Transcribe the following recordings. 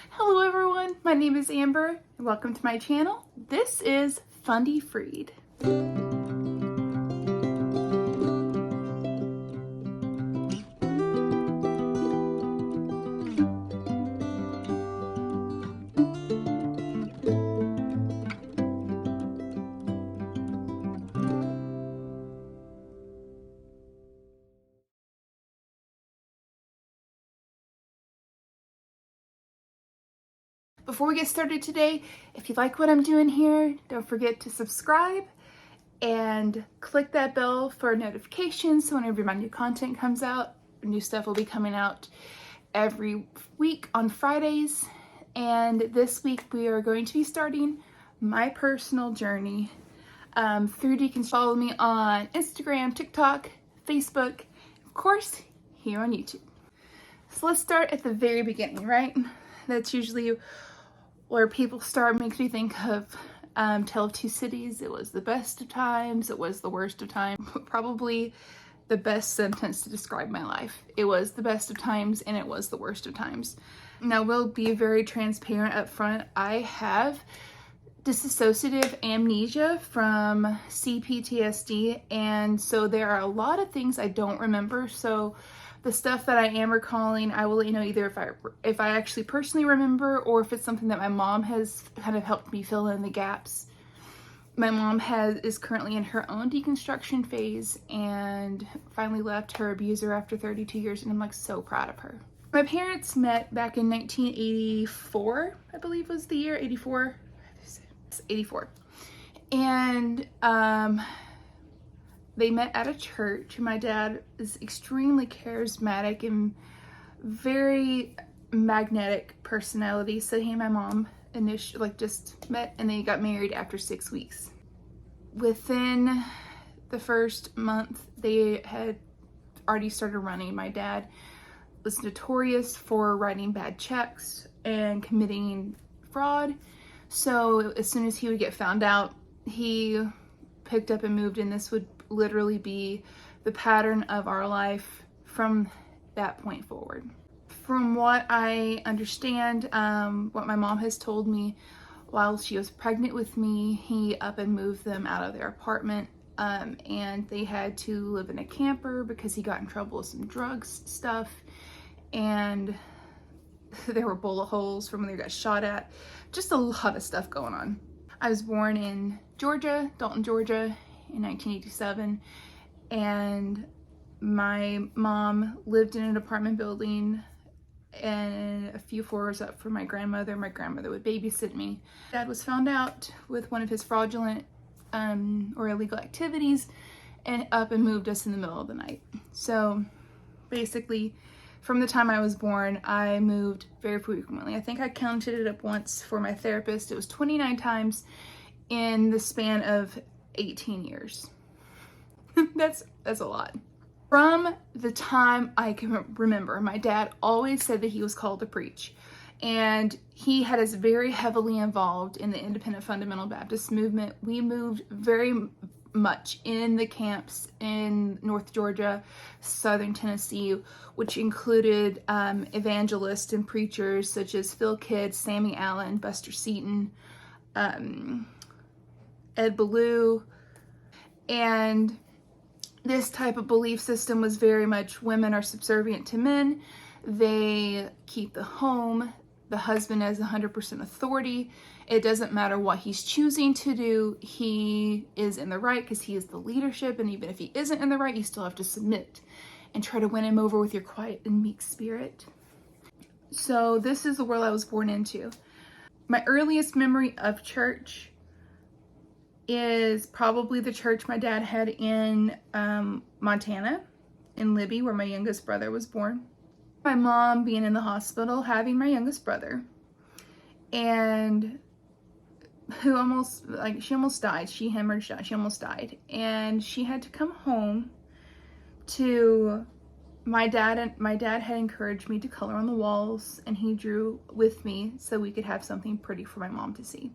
Hello everyone, my name is Amber and welcome to my channel. This is Fundie Freed. Before we get started today, if you like what I'm doing here, don't forget to subscribe and click that bell for notifications so whenever my new content comes out. New stuff will be coming out every week on Fridays. And this week we are going to be starting my personal journey through deacons. Follow me on Instagram, TikTok, Facebook, of course, here on YouTube. So let's start at the very beginning, right? That's usually where people start. Makes me think of Tale of Two Cities. It was the best of times, it was the worst of times. Probably the best sentence to describe my life. It was the best of times and it was the worst of times. Now, we'll be very transparent up front. I have dissociative amnesia from CPTSD, and so there are a lot of things I don't remember. So the stuff that I am recalling, I will let you know either if I actually personally remember or if it's something that my mom has kind of helped me fill in the gaps. My mom is currently in her own deconstruction phase and finally left her abuser after 32 years, and I'm like so proud of her. My parents met back in 1984, I believe was the year, 84. And they met at a church. My dad is extremely charismatic and very magnetic personality. So he and my mom initially just met and they got married after 6 weeks. Within the first month, they had already started running. My dad was notorious for writing bad checks and committing fraud. So as soon as he would get found out, he picked up and moved, and this would literally be the pattern of our life from that point forward. From what I understand, what my mom has told me, while she was pregnant with me, he up and moved them out of their apartment, and they had to live in a camper because he got in trouble with some drugs stuff, and there were bullet holes from when they got shot at. Just a lot of stuff going on. I was born in Georgia, Dalton, Georgia, in 1987, and my mom lived in an apartment building and a few floors up from my grandmother. My grandmother would babysit me. Dad was found out with one of his fraudulent or illegal activities and up and moved us in the middle of the night. So basically, from the time I was born, I moved very frequently. I think I counted it up once for my therapist. It was 29 times in the span of 18 years. That's a lot. From the time I can remember, my dad always said that he was called to preach. And he had us very heavily involved in the independent fundamental Baptist movement. We moved very much in the camps in North Georgia, Southern Tennessee, which included evangelists and preachers such as Phil Kidd, Sammy Allen, Buster Seaton, Ed Ballou. And this type of belief system was very much women are subservient to men. They keep the home. The husband has 100% authority. It doesn't matter what he's choosing to do. He is in the right because he is the leadership. And even if he isn't in the right, you still have to submit and try to win him over with your quiet and meek spirit. So this is the world I was born into. My earliest memory of church is probably the church my dad had in Montana, in Libby, where my youngest brother was born. My mom being in the hospital, having my youngest brother, and she almost died. She hemorrhaged, she almost died. And she had to come home to my dad, and my dad had encouraged me to color on the walls, and he drew with me so we could have something pretty for my mom to see.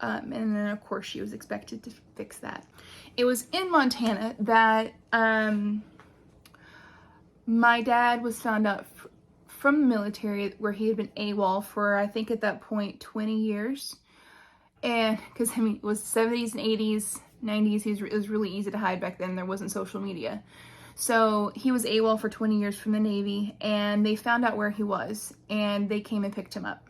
And then of course she was expected to fix that. It was in Montana that my dad was found out from the military where he had been AWOL for, I think at that point, 20 years. And because, I mean, it was 70s and 80s, 90s, it was really easy to hide back then. There wasn't social media. So he was AWOL for 20 years from the Navy, and they found out where he was, and they came and picked him up.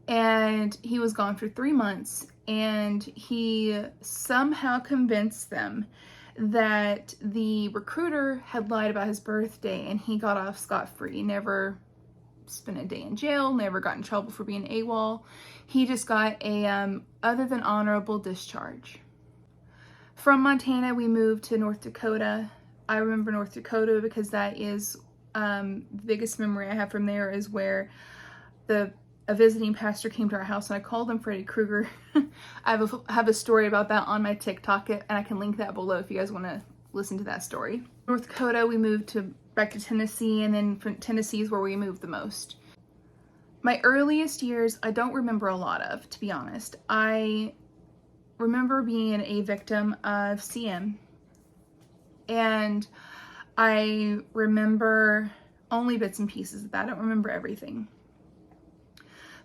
And he was gone for 3 months, and he somehow convinced them that the recruiter had lied about his birthday, and he got off scot-free. Never spent a day in jail, never got in trouble for being AWOL. He just got a other than honorable discharge. From Montana, we moved to North Dakota. I remember North Dakota because that is the biggest memory I have from there, is where a visiting pastor came to our house, and I called him Freddy Krueger. I have a story about that on my TikTok, and I can link that below if you guys want to listen to that story. North Dakota, we moved back to Tennessee, and then from Tennessee is where we moved the most. My earliest years, I don't remember a lot of, to be honest. I remember being a victim of CM, and I remember only bits and pieces of that. I don't remember everything.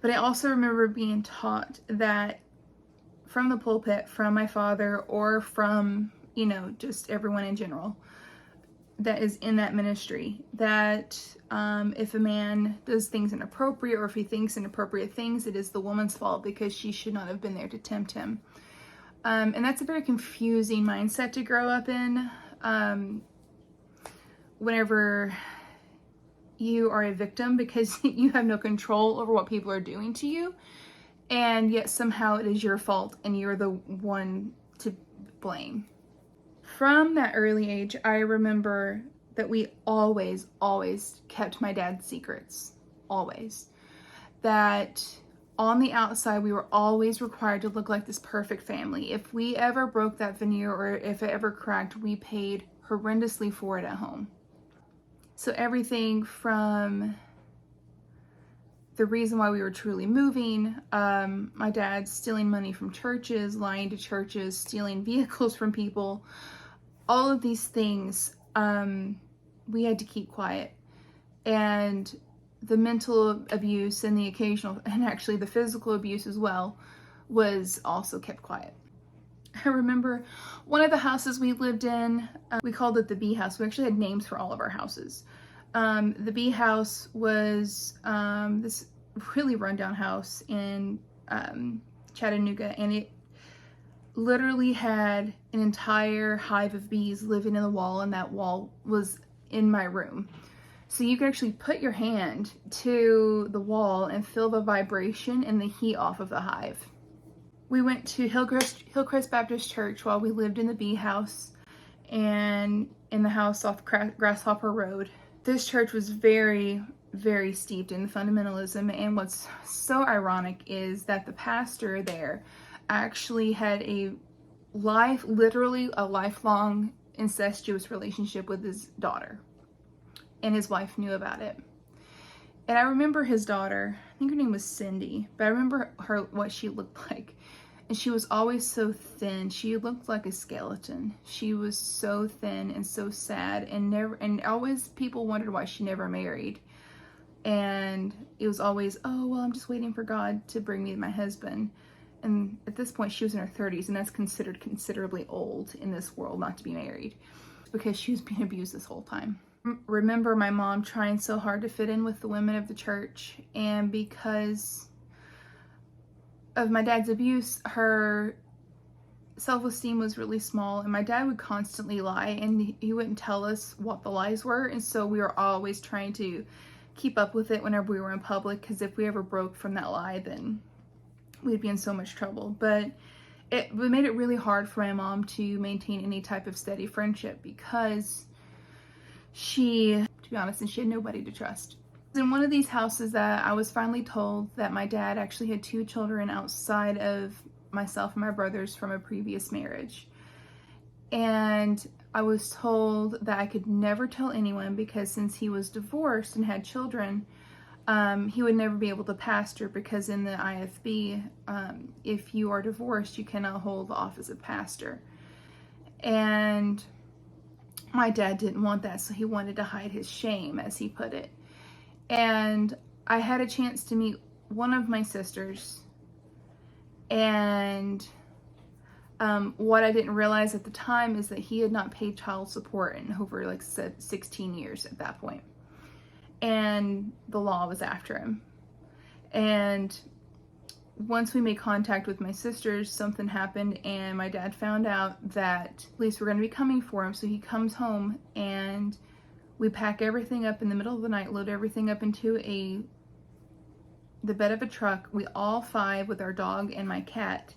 But I also remember being taught that from the pulpit, from my father, or from, you know, just everyone in general that is in that ministry, that if a man does things inappropriate, or if he thinks inappropriate things, it is the woman's fault because she should not have been there to tempt him. And that's a very confusing mindset to grow up in. Whenever you are a victim, because you have no control over what people are doing to you, and yet somehow it is your fault and you're the one to blame. From that early age, I remember that we always kept my dad's secrets. Always. That on the outside, we were always required to look like this perfect family. If we ever broke that veneer, or if it ever cracked, we paid horrendously for it at home. So everything from the reason why we were truly moving, my dad stealing money from churches, lying to churches, stealing vehicles from people, all of these things, we had to keep quiet. And the mental abuse and the occasional, and actually the physical abuse as well, was also kept quiet. I remember one of the houses we lived in, we called it the B house. We actually had names for all of our houses. The B house was this really rundown house in Chattanooga, and it literally had an entire hive of bees living in the wall, and that wall was in my room. So you could actually put your hand to the wall and feel the vibration and the heat off of the hive. We went to Hillcrest Baptist Church while we lived in the B house and in the house off Grasshopper Road. This church was very, very steeped in fundamentalism, and what's so ironic is that the pastor there actually had literally a lifelong incestuous relationship with his daughter, and his wife knew about it. And I remember his daughter, I think her name was Cindy, but I remember what she looked like. And she was always so thin. She looked like a skeleton. She was so thin and so sad, and always people wondered why she never married. And it was always, oh, well, I'm just waiting for God to bring me my husband. And at this point, she was in her 30s, and that's considered considerably old in this world not to be married, because she was being abused this whole time. Remember my mom trying so hard to fit in with the women of the church, and because of my dad's abuse, her self-esteem was really small, and my dad would constantly lie, and he wouldn't tell us what the lies were, and so we were always trying to keep up with it whenever we were in public, because if we ever broke from that lie, then we'd be in so much trouble. But it made it really hard for my mom to maintain any type of steady friendship, because to be honest, she had nobody to trust. In one of these houses that I was finally told that my dad actually had 2 children outside of myself and my brothers from a previous marriage. And I was told that I could never tell anyone, because since he was divorced and had children, he would never be able to pastor, because in the IFB, if you are divorced, you cannot hold the office of pastor. And my dad didn't want that, so he wanted to hide his shame, as he put it. And I had a chance to meet one of my sisters, and what I didn't realize at the time is that he had not paid child support in over like 16 years at that point. And the law was after him. And once we made contact with my sisters, something happened, and my dad found out that police were going to be coming for him. So he comes home, and we pack everything up in the middle of the night, load everything up into the bed of a truck. We all five, with our dog and my cat,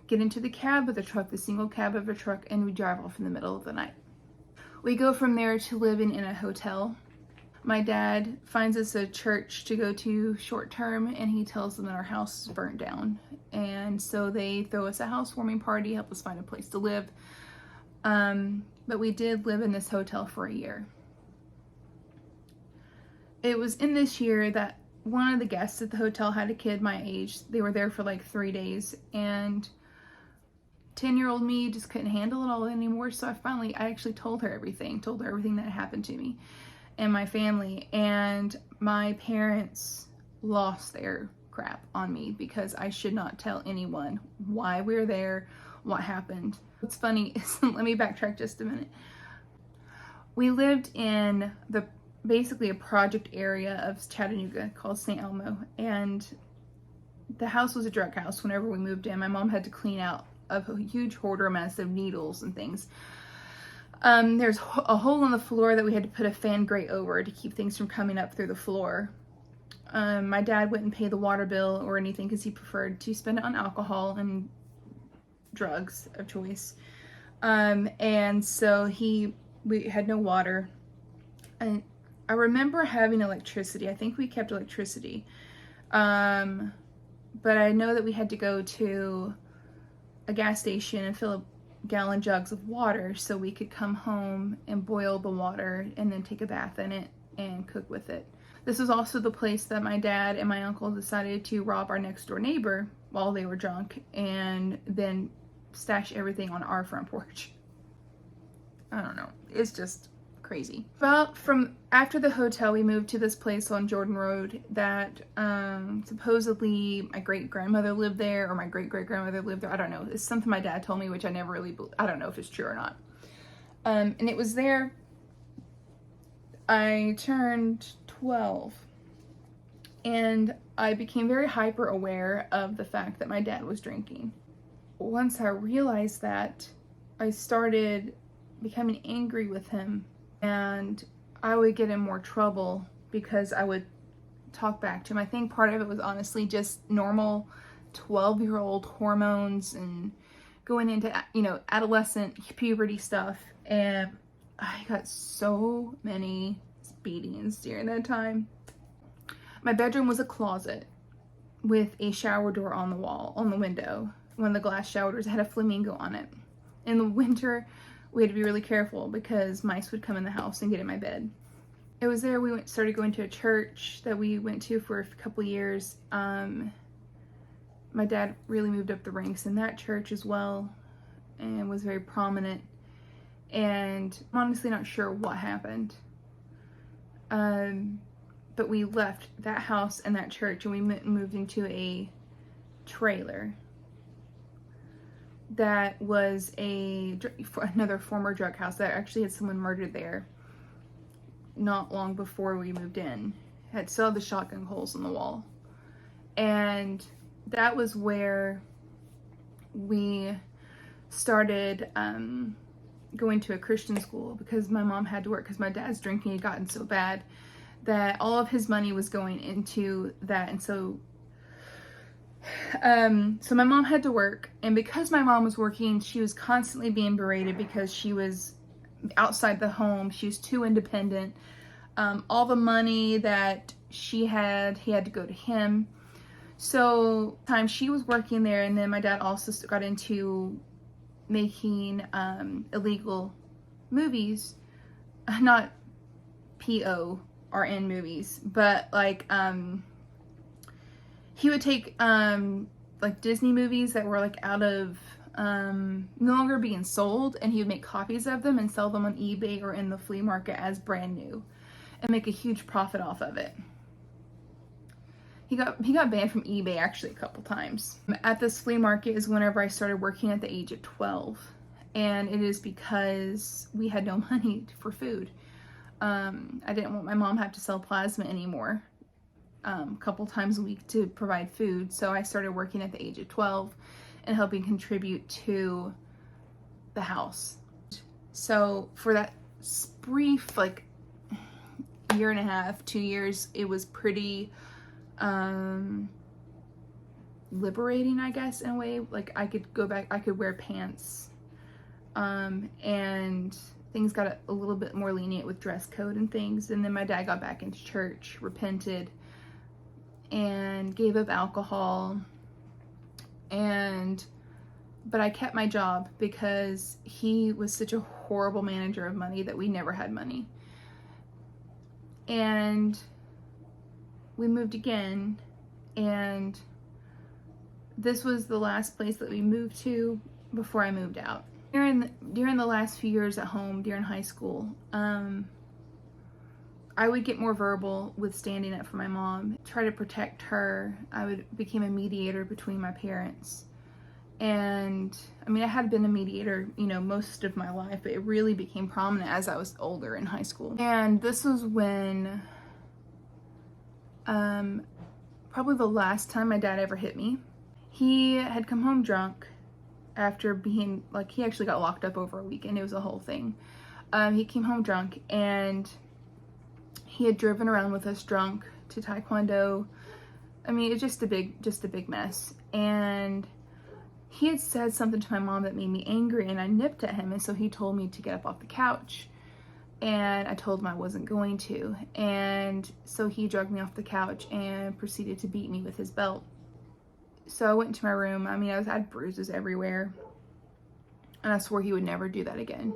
get into the cab of the truck, the single cab of a truck, and we drive off in the middle of the night. We go from there to living in a hotel. My dad finds us a church to go to short term, and he tells them that our house is burnt down. And so they throw us a housewarming party, help us find a place to live. But we did live in this hotel for a year. It was in this year that one of the guests at the hotel had a kid my age. They were there for like 3 days, and 10-year-old me just couldn't handle it all anymore. So I actually told her everything that happened to me and my family. And my parents lost their crap on me because I should not tell anyone why we were there, what happened. What's funny is, let me backtrack just a minute. We lived in basically a project area of Chattanooga called St. Elmo, and the house was a drug house. Whenever we moved in, my mom had to clean out a huge hoarder mess of needles and things. There's a hole in the floor that we had to put a fan grate over to keep things from coming up through the floor. My dad wouldn't pay the water bill or anything because he preferred to spend it on alcohol and drugs of choice. And so we had no water. And I remember having electricity. I think we kept electricity. But I know that we had to go to a gas station and fill up gallon jugs of water so we could come home and boil the water and then take a bath in it and cook with it. This was also the place that my dad and my uncle decided to rob our next door neighbor while they were drunk and then stash everything on our front porch. I don't know. It's just crazy. About from after the hotel, we moved to this place on Jordan Road that supposedly my great-grandmother lived there, or my great-great-grandmother lived there. I don't know. It's something my dad told me, which I never really I don't know if it's true or not. And it was there. I turned 12, and I became very hyper aware of the fact that my dad was drinking. Once I realized that, I started becoming angry with him, and I would get in more trouble because I would talk back to him. I think part of it was honestly just normal 12-year-old hormones and going into, adolescent puberty stuff. And I got so many beatings during that time. My bedroom was a closet with a shower door on the wall, on the window. One of the glass shower doors had a flamingo on it. In the winter, we had to be really careful because mice would come in the house and get in my bed. It was there we started going to a church that we went to for a couple years. My dad really moved up the ranks in that church as well and was very prominent. And I'm honestly not sure what happened. But we left that house and that church, and we moved into a trailer that was another former drug house that actually had someone murdered there not long before we moved in. Had still the shotgun holes in the wall. And that was where we started going to a Christian school because my mom had to work because my dad's drinking had gotten so bad that all of his money was going into that. And so my mom had to work, and because my mom was working, she was constantly being berated because she was outside the home. She was too independent. All the money that he had to go to him. So time she was working there, and then my dad also got into making illegal movies, not PORN movies, but like he would take like Disney movies that were like out of no longer being sold, and he would make copies of them and sell them on eBay or in the flea market as brand new and make a huge profit off of it. He got banned from eBay actually a couple times. At this flea market is whenever I started working at the age of 12. And it is because we had no money for food. I didn't want my mom to have to sell plasma anymore a couple times a week to provide food. So I started working at the age of 12 and helping contribute to the house. So for that brief, like, year and a half, 2 years, it was pretty liberating, I guess, in a way. Like, I could go back, I could wear pants, and things got a little bit more lenient with dress code and things. And then my dad got back into church, repented, and gave up alcohol. But I kept my job because he was such a horrible manager of money that we never had money. And we moved again, and this was the last place that we moved to before I moved out. During the last few years at home, during high school, I would get more verbal with standing up for my mom, try to protect her. I became a mediator between my parents. And I mean, I had been a mediator, you know, most of my life, but it really became prominent as I was older in high school. And this was when, probably the last time my dad ever hit me. He had come home drunk after being, like, he actually got locked up over a weekend. It was a whole thing. He came home drunk, and he had driven around with us drunk to Taekwondo. I mean, it's just a big mess. And he had said something to my mom that made me angry, and I nipped at him, and so he told me to get up off the couch, and I told him I wasn't going to. And so he dragged me off the couch and proceeded to beat me with his belt. So I went into my room. I mean, I had bruises everywhere, and I swore he would never do that again.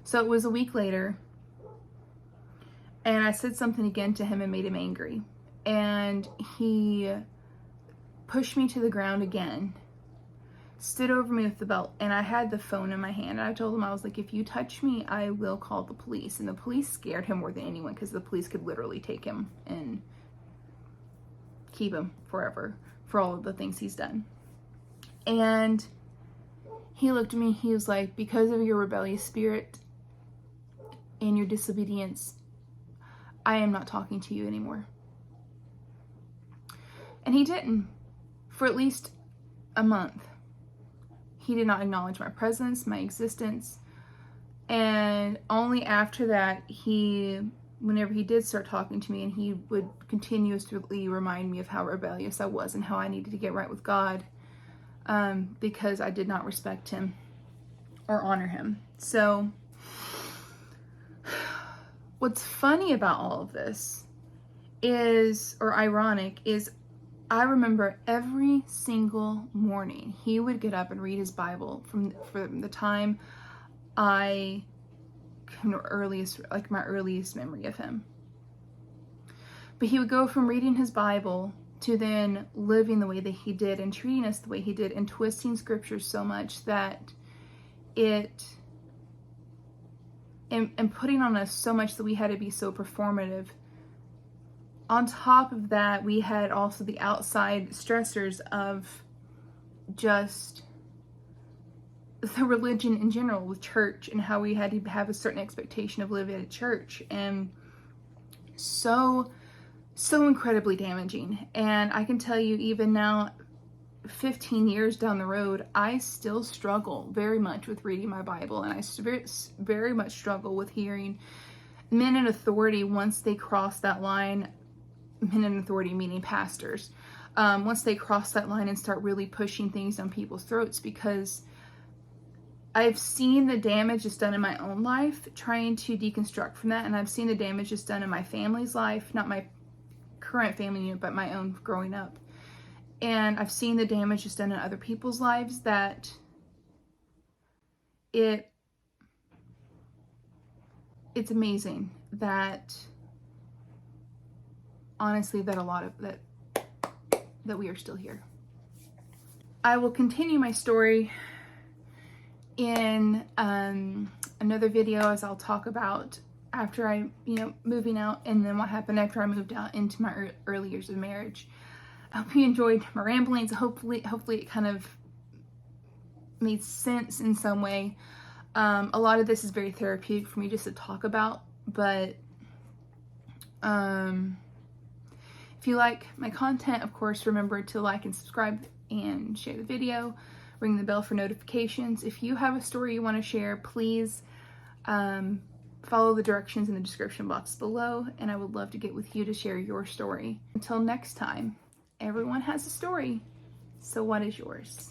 So it was a week later, and I said something again to him and made him angry. And he pushed me to the ground again, stood over me with the belt, and I had the phone in my hand. And I told him, I was like, if you touch me, I will call the police. And the police scared him more than anyone, because the police could literally take him and keep him forever for all of the things he's done. And he looked at me, he was like, because of your rebellious spirit and your disobedience, I am not talking to you anymore. And he didn't. For at least a month. He did not acknowledge my presence, my existence. And only after that, whenever he did start talking to me, and he would continuously remind me of how rebellious I was and how I needed to get right with God, because I did not respect him or honor him. So what's funny about all of this is, or ironic, is I remember every single morning he would get up and read his Bible from the time my earliest memory of him. But he would go from reading his Bible to then living the way that he did and treating us the way he did and twisting scriptures so much that and putting on us so much that we had to be so performative. On top of that, we had also the outside stressors of just the religion in general with church and how we had to have a certain expectation of living at church, and so incredibly damaging. And I can tell you, even now, 15 years down the road, I still struggle very much with reading my Bible, and I very much struggle with hearing men in authority once they cross that line. Men in authority meaning pastors, once they cross that line and start really pushing things down people's throats, because I've seen the damage it's done in my own life trying to deconstruct from that, and I've seen the damage it's done in my family's life, not my current family unit, but my own growing up. And I've seen the damage it's done in other people's lives, that it's amazing that, honestly, that a lot of that we are still here. I will continue my story in another video, as I'll talk about after I, moving out, and then what happened after I moved out into my early years of marriage. I hope you enjoyed my ramblings. Hopefully it kind of made sense in some way. A lot of this is very therapeutic for me just to talk about, but if you like my content, of course, remember to like and subscribe and share the video, ring the bell for notifications. If you have a story you want to share, please follow the directions in the description box below, and I would love to get with you to share your story. Until next time, everyone has a story, so what is yours?